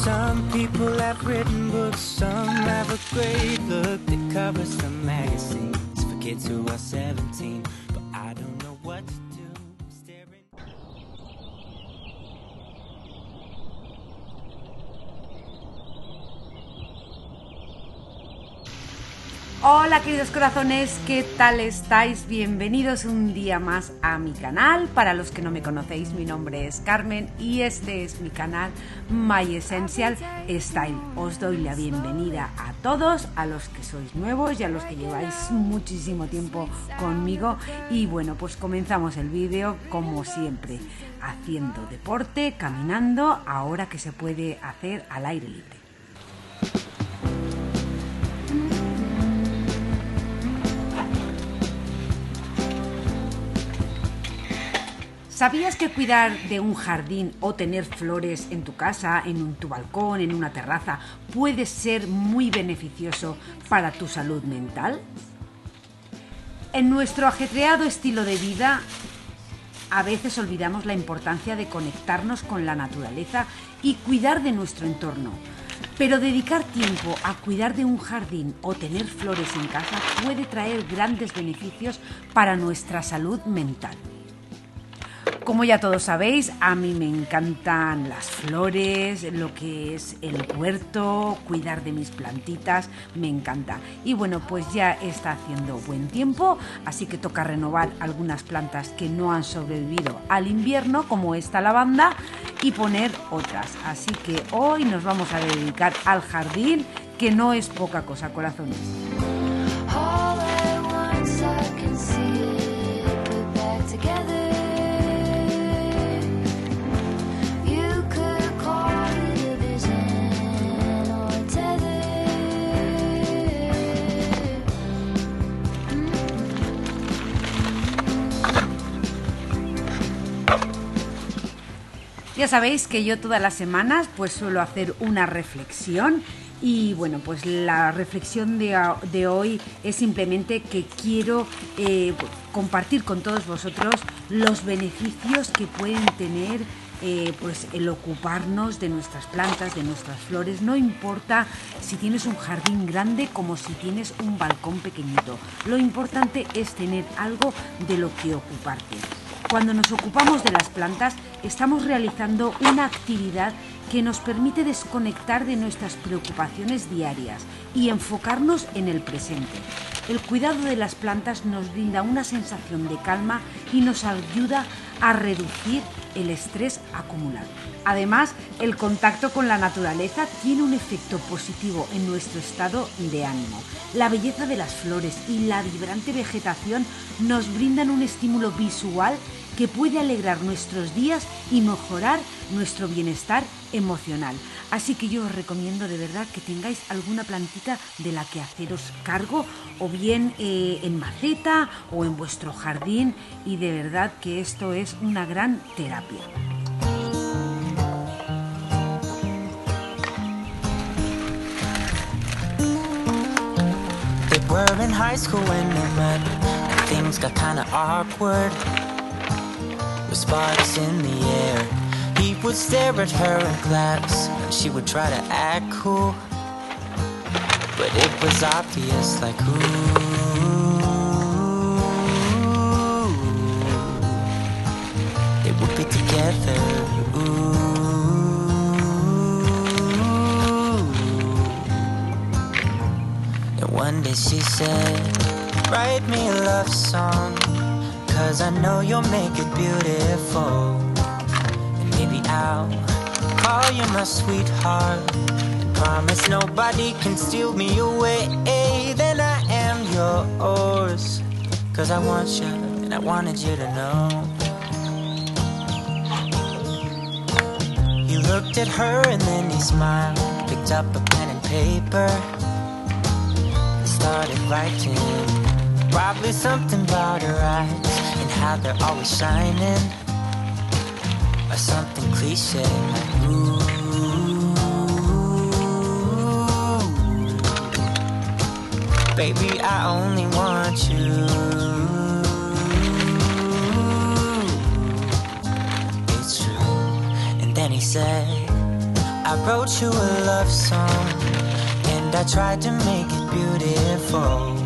Some people have written books, some have a great look that covers some magazines for kids who are 17, but I don't know what to do. Staring. Hola queridos corazones, ¿qué tal estáis? Bienvenidos un día más a mi canal. Para los que no me conocéis, mi nombre es Carmen y este es mi canal My Essential Style. Os doy la bienvenida a todos, a los que sois nuevos y a los que lleváis muchísimo tiempo conmigo. Y bueno, pues comenzamos el vídeo como siempre, haciendo deporte, caminando, ahora que se puede hacer al aire libre. ¿Sabías que cuidar de un jardín o tener flores en tu casa, en tu balcón, en una terraza, puede ser muy beneficioso para tu salud mental? En nuestro ajetreado estilo de vida, a veces olvidamos la importancia de conectarnos con la naturaleza y cuidar de nuestro entorno. Pero dedicar tiempo a cuidar de un jardín o tener flores en casa puede traer grandes beneficios para nuestra salud mental. Como ya todos sabéis, a mí me encantan las flores, lo que es el huerto, cuidar de mis plantitas, me encanta. Y bueno, pues ya está haciendo buen tiempo, así que toca renovar algunas plantas que no han sobrevivido al invierno, como esta lavanda, y poner otras. Así que hoy nos vamos a dedicar al jardín, que no es poca cosa, corazones. Ya sabéis que yo todas las semanas pues suelo hacer una reflexión y bueno, pues la reflexión de hoy es simplemente que quiero compartir con todos vosotros los beneficios que pueden tener pues el ocuparnos de nuestras plantas, de nuestras flores. No importa si tienes un jardín grande como si tienes un balcón pequeñito. Lo importante es tener algo de lo que ocuparte. Cuando nos ocupamos de las plantas, estamos realizando una actividad que nos permite desconectar de nuestras preocupaciones diarias y enfocarnos en el presente. El cuidado de las plantas nos brinda una sensación de calma y nos ayuda a reducir el estrés acumulado. Además, el contacto con la naturaleza tiene un efecto positivo en nuestro estado de ánimo. La belleza de las flores y la vibrante vegetación nos brindan un estímulo visual que puede alegrar nuestros días y mejorar nuestro bienestar emocional. Así que yo os recomiendo de verdad que tengáis alguna plantita de la que haceros cargo, o bien en maceta o en vuestro jardín, y de verdad que esto es una gran terapia. They were in high school when they met, and things got kinda awkward. With sparks in the air, he would stare at her in class, and she would try to act cool, but it was obvious, like ooh, they would be together, ooh. And one day she said, write me a love song, 'cause I know you'll make it beautiful. And maybe I'll call you my sweetheart, and promise nobody can steal me away. Then I am yours, 'cause I want you, and I wanted you to know. He looked at her and then he smiled, picked up a pen and paper, and started writing. Probably something about her eyes and how they're always shining, or something cliche like ooh. Baby, I only want you. It's true. And then he said, I wrote you a love song, and I tried to make it beautiful.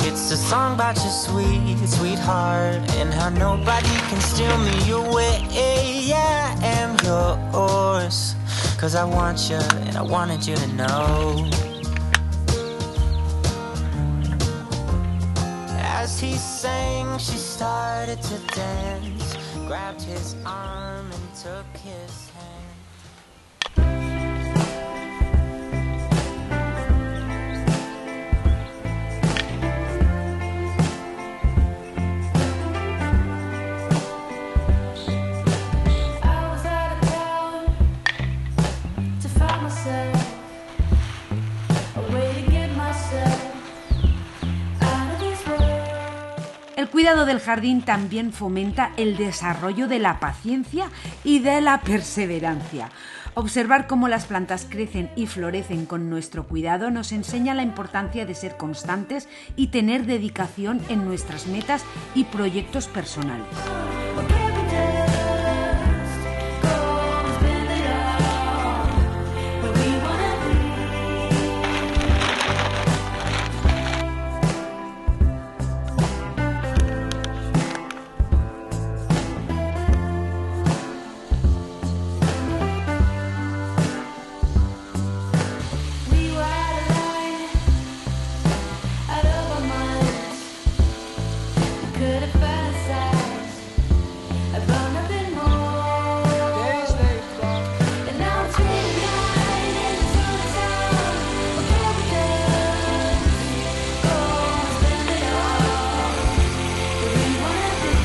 It's a song about your sweet, sweetheart, and how nobody can steal me away. I am yours, 'cause I want you, and I wanted you to know. As he sang, she started to dance, grabbed his arm and took his hand. I was out of town to find myself, a way to get myself out of this world. El cuidado del jardín también fomenta el desarrollo de la paciencia y de la perseverancia. Observar cómo las plantas crecen y florecen con nuestro cuidado nos enseña la importancia de ser constantes y tener dedicación en nuestras metas y proyectos personales. What can we just go and spend it all where we wanna be? We were out of line, out of our minds. We could have fantasized about nothing more. And now I'm 29 and the sun is out. What can we do? Go and spend it all where we wanna be.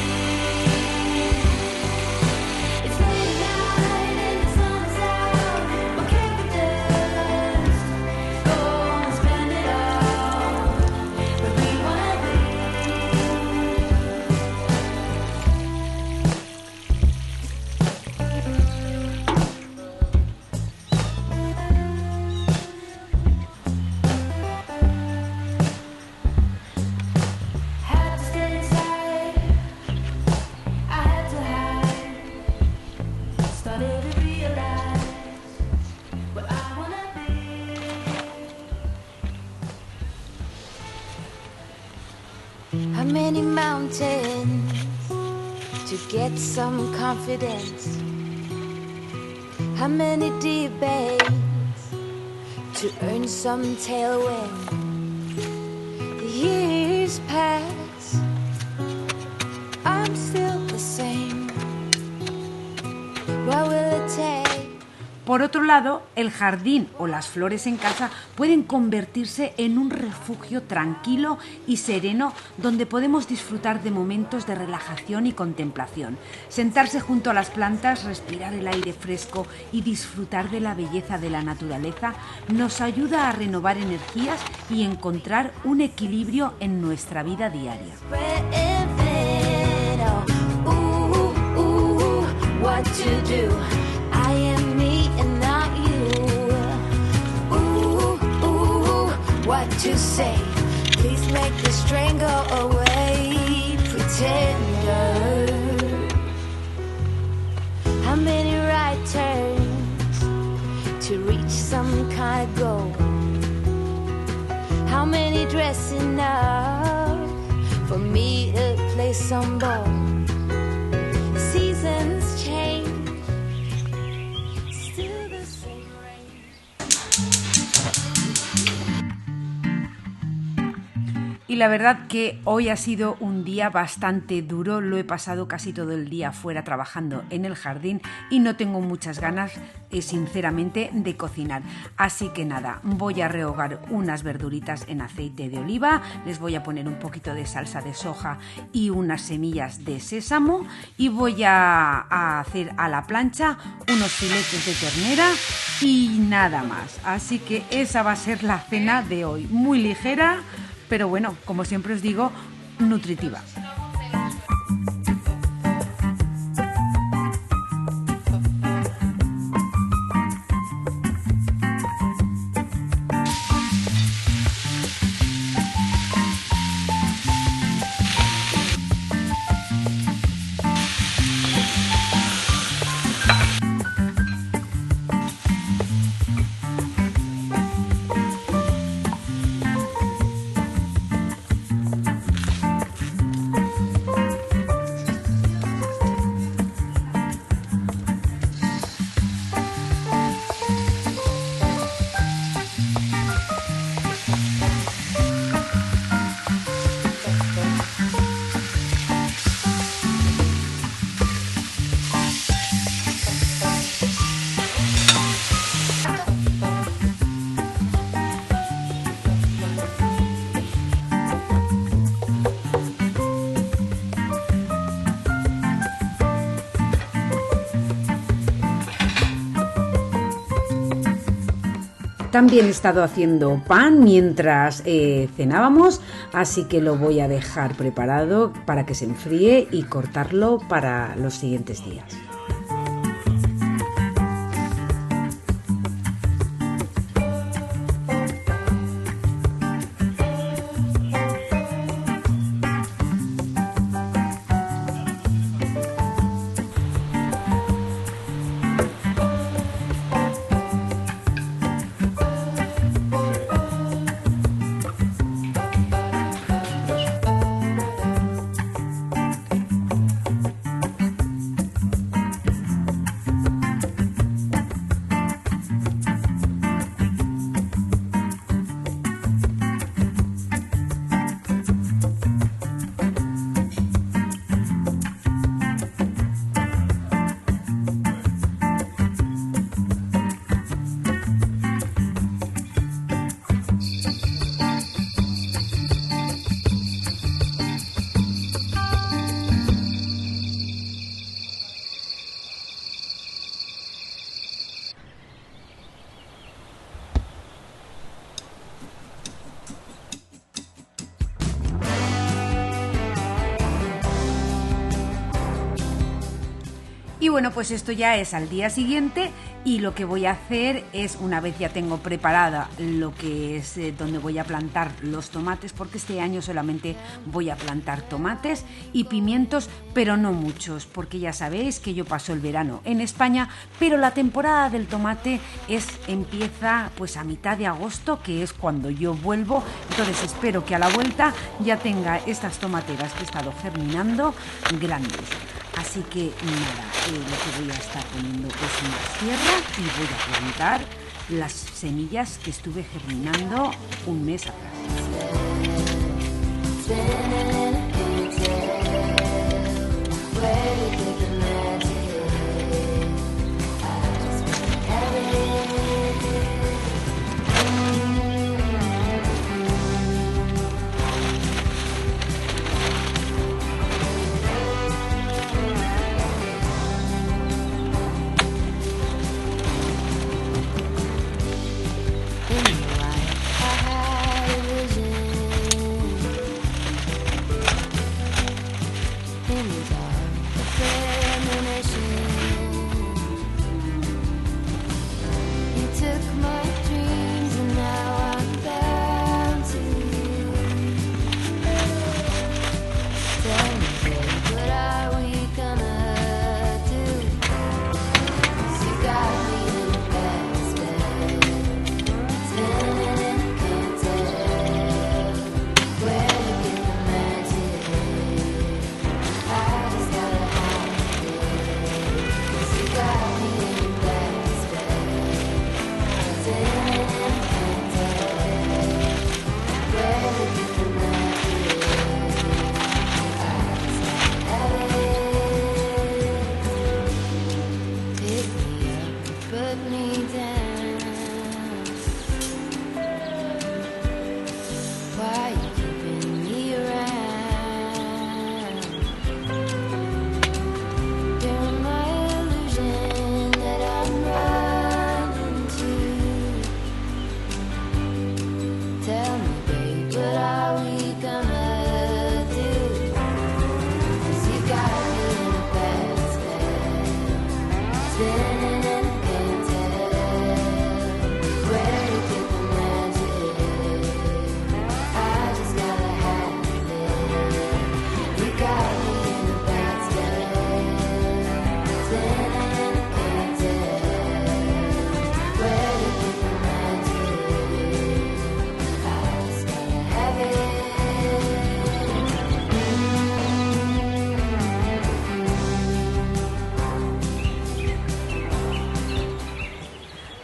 It's late at night and the sun is out. What can we do? Go and spend it all where we wanna be. Had to stay inside, I had to hide. Started to realize what I wanna be. How many mountains to get some confidence? How many debates to earn some tailwind? The years pass, I'm still the same. What will it take? Por otro lado, el jardín o las flores en casa pueden convertirse en un refugio tranquilo y sereno donde podemos disfrutar de momentos de relajación y contemplación. Sentarse junto a las plantas, respirar el aire fresco y disfrutar de la belleza de la naturaleza nos ayuda a renovar energías y encontrar un equilibrio en nuestra vida diaria. Reinvent, oh, ooh, ooh, what to do? I am me and not you. Ooh, ooh, what to say? Please make the strain go away, pretender. How many right turns to reach some kind of goal? How many dressing up for me to play some ball? Seasons change, still the same rain. Y la verdad que hoy ha sido un día bastante duro, lo he pasado casi todo el día fuera trabajando en el jardín y no tengo muchas ganas, sinceramente, de cocinar. Así que nada, voy a rehogar unas verduritas en aceite de oliva, les voy a poner un poquito de salsa de soja y unas semillas de sésamo y voy a hacer a la plancha unos filetes de ternera y nada más. Así que esa va a ser la cena de hoy, muy ligera, pero bueno, como siempre os digo, nutritiva. También he estado haciendo pan mientras cenábamos, así que lo voy a dejar preparado para que se enfríe y cortarlo para los siguientes días. Y bueno, pues esto ya es al día siguiente y lo que voy a hacer es, una vez ya tengo preparada lo que es donde voy a plantar los tomates, porque este año solamente voy a plantar tomates y pimientos, pero no muchos, porque ya sabéis que yo paso el verano en España, pero la temporada del tomate empieza pues a mitad de agosto, que es cuando yo vuelvo. Entonces espero que a la vuelta ya tenga estas tomateras que he estado germinando grandes. Así que nada, lo que voy a estar poniendo es más tierra y voy a plantar las semillas que estuve germinando un mes atrás.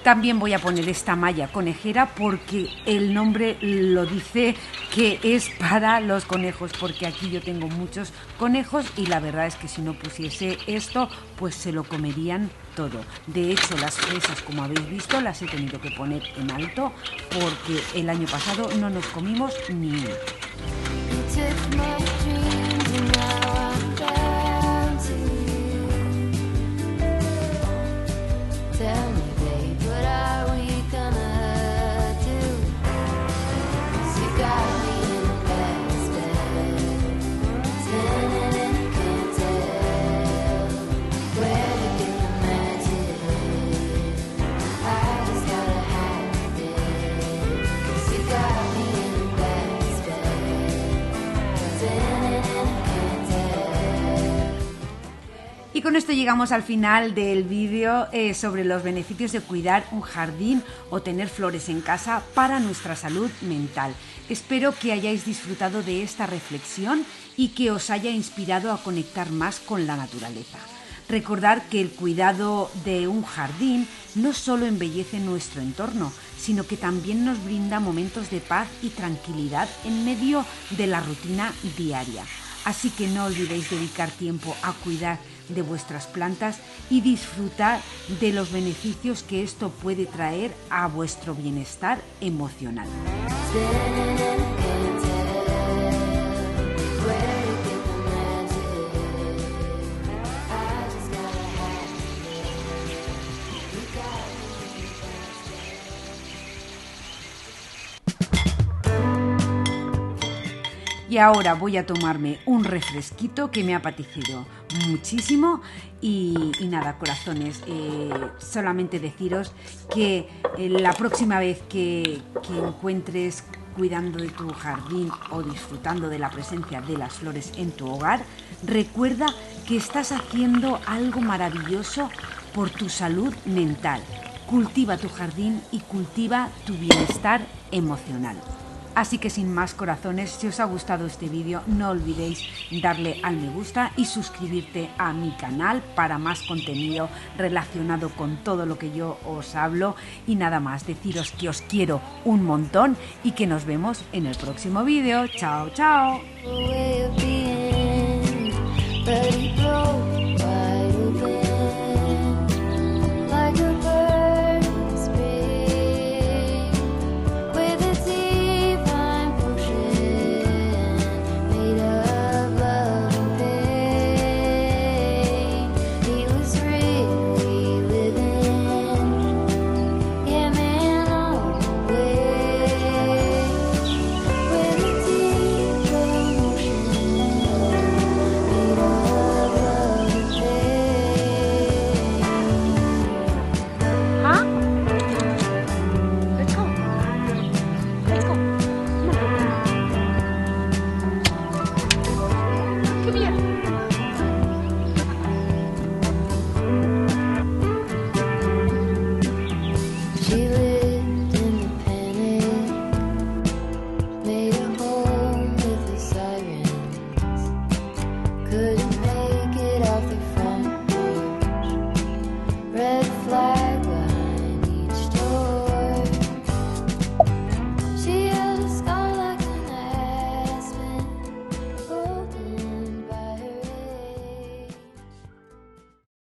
También voy a poner esta malla conejera porque el nombre lo dice, que es para los conejos, porque aquí yo tengo muchos conejos y la verdad es que si no pusiese esto, pues se lo comerían todo. De hecho, las fresas, como habéis visto, las he tenido que poner en alto porque el año pasado no nos comimos ni una. Tell me, babe, what are we gonna con esto llegamos al final del vídeo sobre los beneficios de cuidar un jardín o tener flores en casa para nuestra salud mental. Espero que hayáis disfrutado de esta reflexión y que os haya inspirado a conectar más con la naturaleza. Recordar que el cuidado de un jardín no solo embellece nuestro entorno, sino que también nos brinda momentos de paz y tranquilidad en medio de la rutina diaria. Así que no olvidéis dedicar tiempo a cuidar de vuestras plantas y disfrutar de los beneficios que esto puede traer a vuestro bienestar emocional. Y ahora voy a tomarme un refresquito que me ha apetecido muchísimo y nada, corazones, solamente deciros que la próxima vez que encuentres cuidando de tu jardín o disfrutando de la presencia de las flores en tu hogar, recuerda que estás haciendo algo maravilloso por tu salud mental. Cultiva tu jardín y cultiva tu bienestar emocional. Así que sin más, corazones, si os ha gustado este vídeo no olvidéis darle al me gusta y suscribirte a mi canal para más contenido relacionado con todo lo que yo os hablo. Y nada más, deciros que os quiero un montón y que nos vemos en el próximo vídeo. ¡Chao, chao!